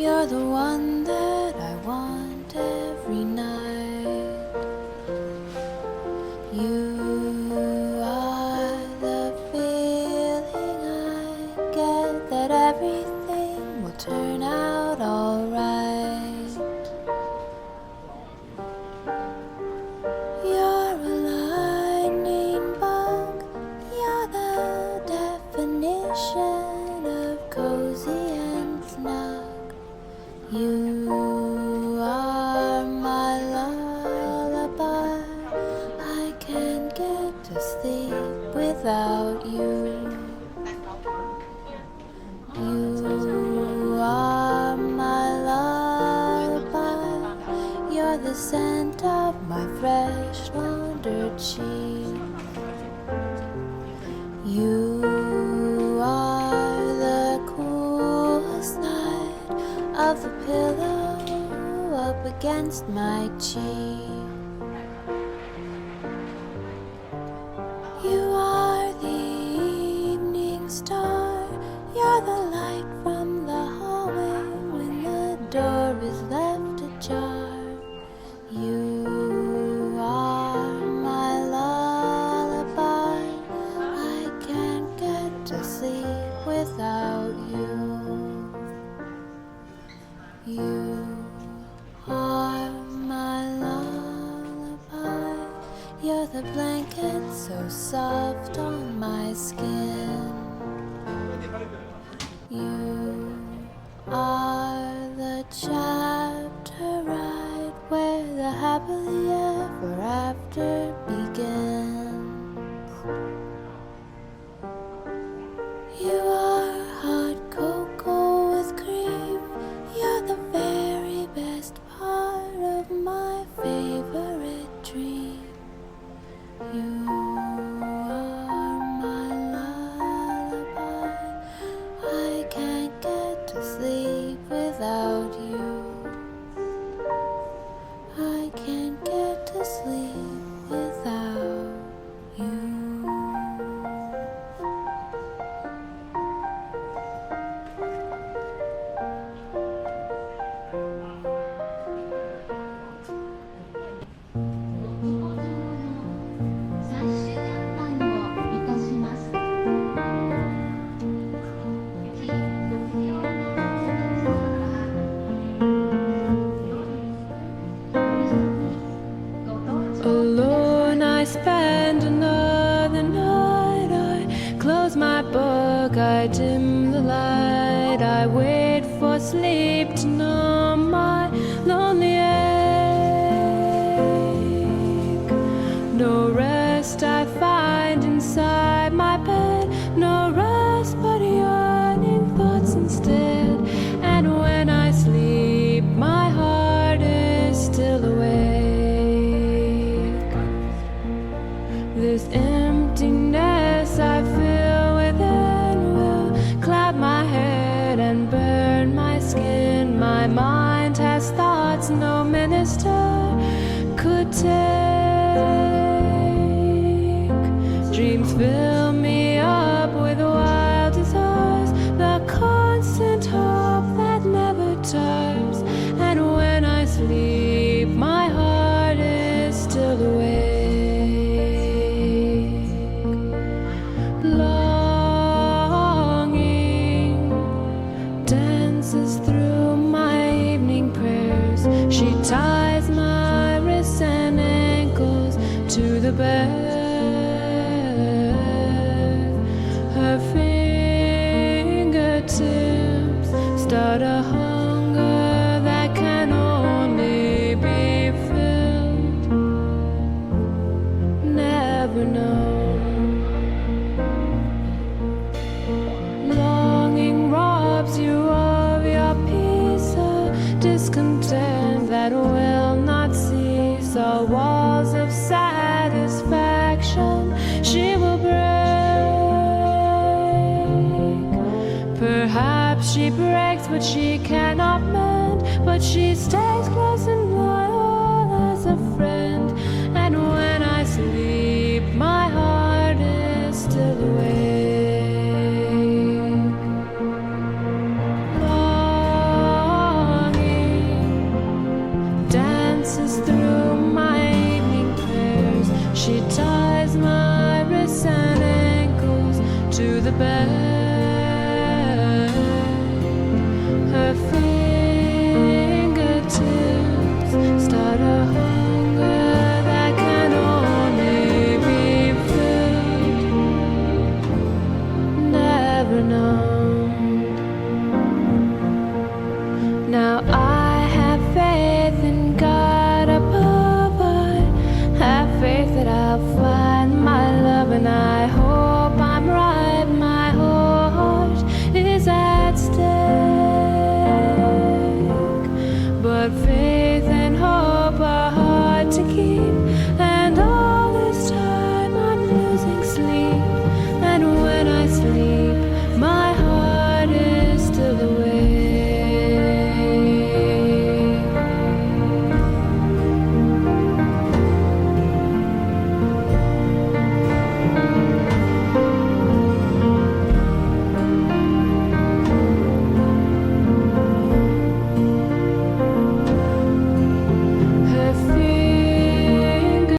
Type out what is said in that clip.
You're the one that I want every night. You are the feeling I get that everything will turn out alright. You're a lightning bug. You're the definition of cozy and snug. You are my lullaby. I can't get to sleep without you. You are my lullaby. You're the scent of my fresh laundered sheet. You are the cool side of the pillow up against my cheek. You are the evening star. You're the light from the hallway when the door is left ajar. You are my lullaby. I can't get to sleep without you. You are my lullaby. You're the blanket so soft on my skin. You are the chapter right where the happily ever after begins. You are hot cocoa with cream. You're the very best part of my favorite dream. You are my lullaby. I can't get to sleep without you. I can't get to sleep without you. Alone I spend another night. I close my book, I dim the light. I wait for sleep to numb my lonely ache. No rest I find inside my bed. No rest but yearning thoughts instead. And when I sleep, my heart is still awake. This emptiness I feel within will cloud my head and burn my skin. My mind has thoughts no minister could take. Dreams fill me up with wild desires, the constant hope that never tires. And when I sleep, my heart is still awake. Longing dances through my evening prayers. She ties my wrists and ankles to the bed. Her fingertips start a hunger that can only be filled, never known. Longing robs you of your peace, a discontent that will not cease. All walls of satisfaction she will break. Perhaps she breaks, but she cannot mend. But she stays close and loyal.